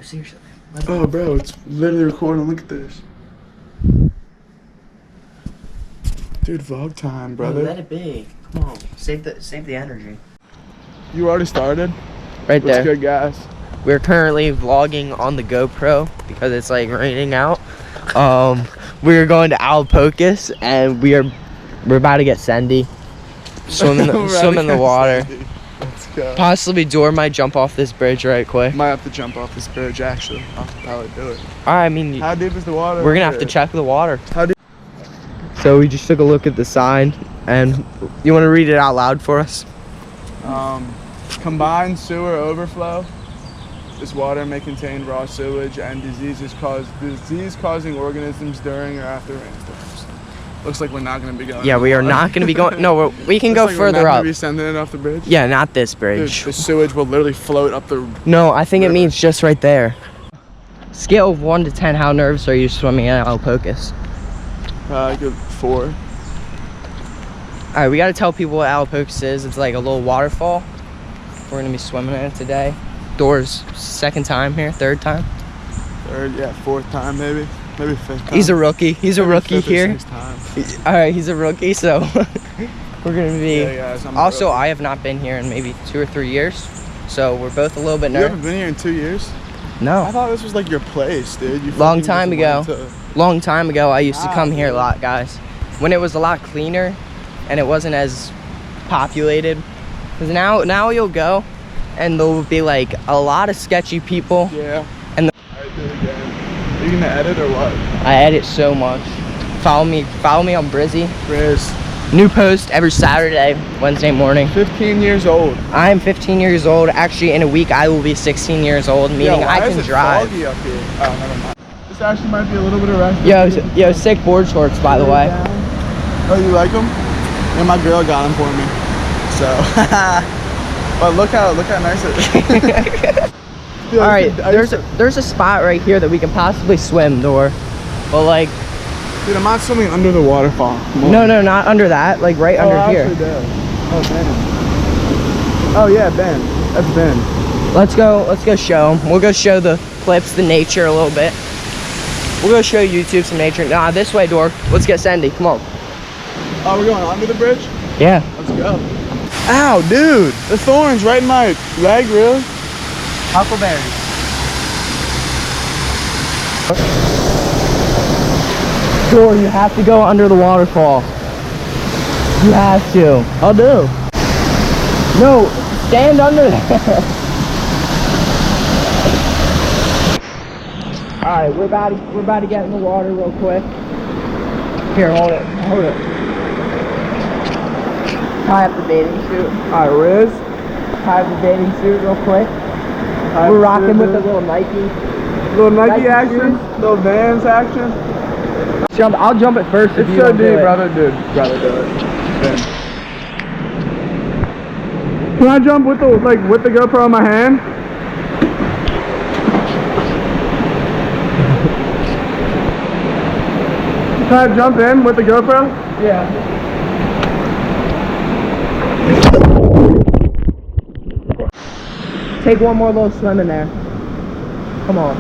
seriously. Oh, bro, it's literally recording. Look at this. Dude, vlog time, brother. Let it be. Come on, save the energy. You already started? Right there. What's good, guys? We're currently vlogging on the GoPro because it's like raining out. We're going to Alapocas and we're about to get Sandy. Swim in the water. Let's go. Possibly Dor might jump off this bridge right quick. Might have to jump off this bridge, actually. I'll probably do it. I mean, how deep is the water? We're gonna have to check the water. How deep? So we just took a look at the sign, and you want to read it out loud for us? Combined sewer overflow. This water may contain raw sewage and disease-causing organisms during or after rainstorms. Looks like we're not going to be going. Yeah, we are not going to be going. No, we can go like further we're not up. Gonna be sending it off the bridge. Yeah, not this bridge. Dude, the sewage will literally float up the. No, I think river. it means just right there. Scale of 1 to 10, how nervous are you swimming at Alapocas? Like a 4. All right, we got to tell people what Alapocas is. It's like a little waterfall. We're gonna be swimming in it today. Dor's second time here, third time. Third, yeah, 4th time maybe 5th time. He's a rookie. He's a rookie here. Time. All right, he's a rookie, so we're gonna be. Yeah, guys, also, I have not been here in maybe 2 or 3 years, so we're both a little bit You nervous. haven't been here in 2 years? No. I thought this was like your place, dude. Long time ago, I used to come here a lot, guys. When it was a lot cleaner, and it wasn't as populated. Because now you'll go, and there'll be like a lot of sketchy people. Yeah. And Alright, do it again. Are you gonna edit or what? I edit so much. Follow me on Brizzy. Briz. New post every Saturday, Wednesday morning. 15 years old. I am 15 years old. Actually, in a week, I will be 16 years old, meaning I can drive. Foggy up here? Oh, never mind. This actually might be a little bit of rest. Yo, sick board shorts, by the way. Oh, you like them? Yeah, my girl got them for me. So, but look how nice it is. Dude, all right, there's a spot right here that we can possibly swim, Dor. But like, dude, I'm not swimming under the waterfall. No, not under that. Like right under here. Oh, Ben. Oh yeah, Ben. That's Ben. Let's go show them. We'll go show the clips, the nature a little bit. We'll go show YouTube some nature. Nah, this way, Dor. Let's get Sandy. Come on. Oh, we're going under the bridge? Yeah. Let's go. Ow, dude. The thorns right in my leg, really? Huckleberries. Dor, you have to go under the waterfall. You have to. I'll do. No, stand under there. Alright, we're about to get in the water real quick. Here, hold it. Tie up the bathing suit. Alright, Riz. Tie up the bathing suit real quick. We're rocking with the little Nike. Little Nike action. Little Vans action. I'll jump it first. It's so deep, brother. Dude, brother, do it. Ben. Can I jump with the GoPro in my hand? Can I jump in with the GoPro? Yeah. Take one more little swim in there. Come on.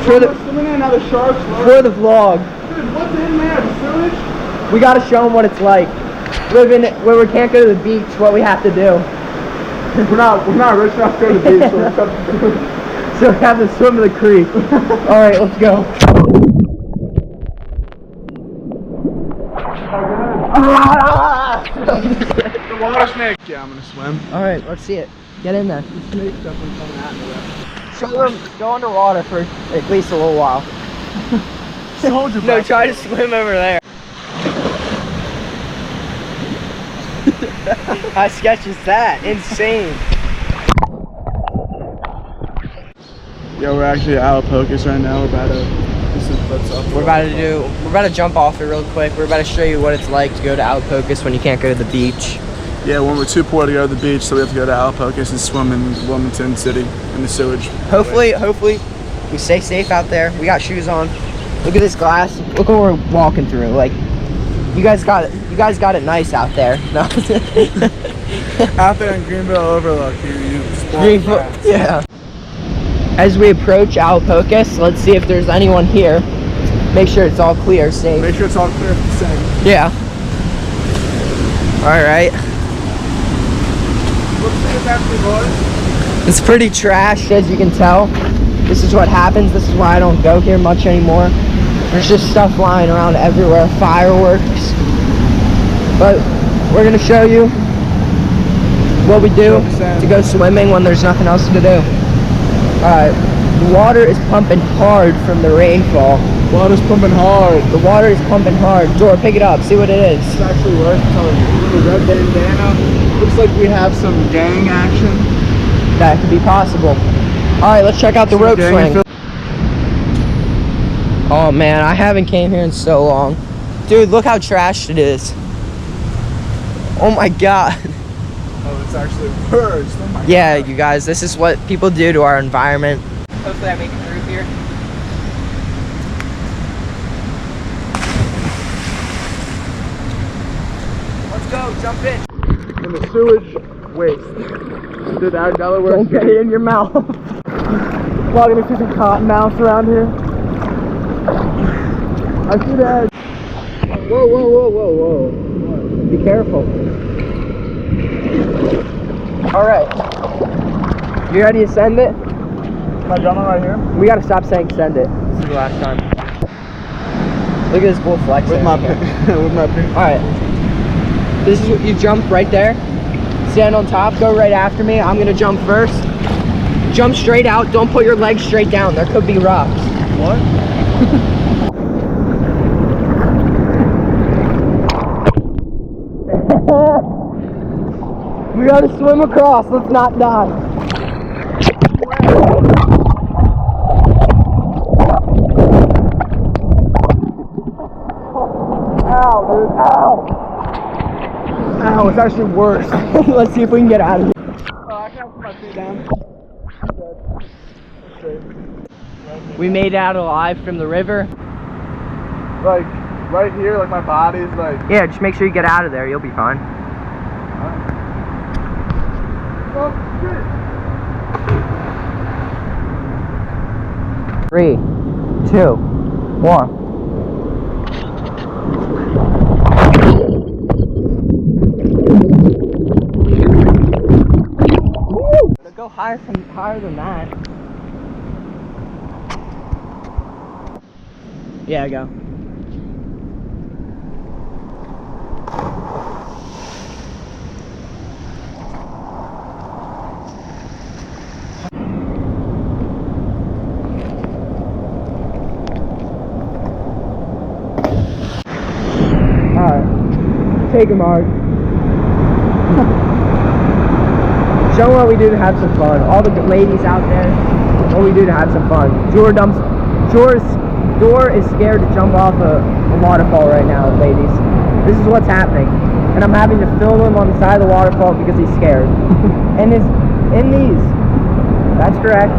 Swimming in, now the sharks. For the vlog. Dude, what's in there? Sewage? We gotta show them what it's like. Living where we can't go to the beach, what we have to do. We're not rich enough to go to the beach, So we have to swim to the creek. Alright, let's go. The water snake. Yeah, I'm gonna swim. Alright, let's see it. Get in there. The snake's definitely coming at me. Show them, go underwater for at least a little while. Hold your No, try to swim over there. How sketch is that? Insane. Yeah, we're actually at Alapocas right now. We're about to jump off it real quick. We're about to show you what it's like to go to Alapocas when you can't go to the beach. Yeah, when we're too poor to go to the beach, so we have to go to Alapocas and swim in Wilmington City in the sewage. Hopefully we stay safe out there. We got shoes on. Look at this glass. Look what we're walking through. Like, you guys got it nice out there. No. Out there in Greenville Overlook, you Greenville, yeah. As we approach Alapocas, let's see if there's anyone here. Make sure it's all clear, safe. Make sure it's all clear for the same. Yeah. All right. Let's see what's happening, boys. It's pretty trashed, as you can tell. This is what happens. This is why I don't go here much anymore. There's just stuff lying around everywhere, fireworks. But we're gonna show you what we do to go swimming when there's nothing else to do. Alright, the water is pumping hard from the rainfall. Water's pumping hard. The water is pumping hard. Dora, pick it up, see what it is. It's actually worth telling you. The red bandana. Looks like we have some gang action. That could be possible. Alright, let's check out the rope swing. Oh man, I haven't came here in so long. Dude, look how trashed it is. Oh my god. Oh, it's actually worse. Oh my Yeah, God. you guys, this is what people do to our environment. Hopefully I make it through here. Let's go, jump in. And the sewage waste. Dude, our Delaware. Don't get it in your mouth. Plugging into some cotton mouse around here. I see that. Whoa, whoa, whoa, whoa, whoa. Be careful. Alright. You ready to send it? My drummer right here. We gotta stop saying send it. This is the last time. Look at this bull flexing. With my here. with my pin. Alright. This is what you jump right there. Stand on top, go right after me. I'm gonna jump first. Jump straight out, don't put your legs straight down. There could be rocks. What? We gotta swim across, let's not die. Ow, dude, ow. Ow, it's actually worse. Let's see if we can get out of here. Oh, I can't put my feet down. We made it out alive from the river. Like, right here, like my body's like. Yeah, just make sure you get out of there, you'll be fine. Oh, shit. 3, 2, 1. Go higher than that. Yeah, go. Alright. Take him, Mark. Show them what we do to have some fun. All the ladies out there, what we do to have some fun. Dor is scared to jump off a waterfall right now, ladies. This is what's happening. And I'm having to film him on the side of the waterfall because he's scared. And in these. That's correct.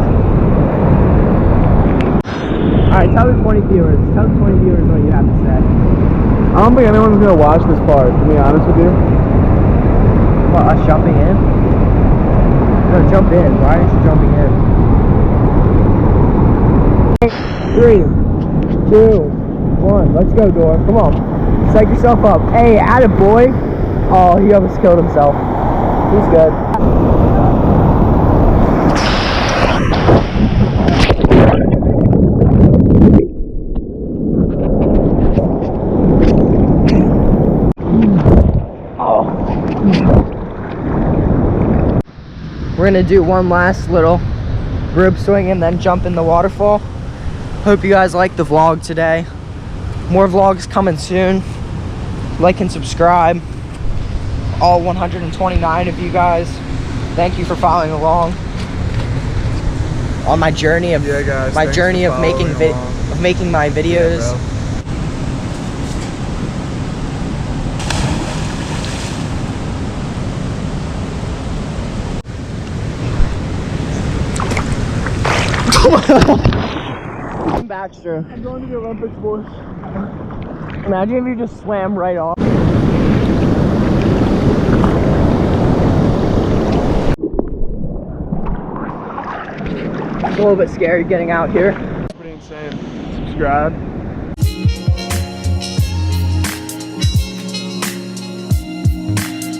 Alright, tell the 20 viewers. Tell the 20 viewers what you have to say. I don't think anyone's gonna watch this part, to be honest with you. What, us jumping in? No, jump in. Why aren't you jumping in? 3, 2, 1. Let's go, Dor. Come on. Psych yourself up. Hey, attaboy. Oh, he almost killed himself. He's good. We're gonna do one last little rope swing and then jump in the waterfall. Hope you guys liked the vlog today. More vlogs coming soon. Like and subscribe. All 129 of you guys. Thank you for following along on my journey of making my videos. Yeah, Baxter. I'm going to the Olympics, boys. Imagine if you just swam right off. It's a little bit scary getting out here. Pretty insane. Subscribe.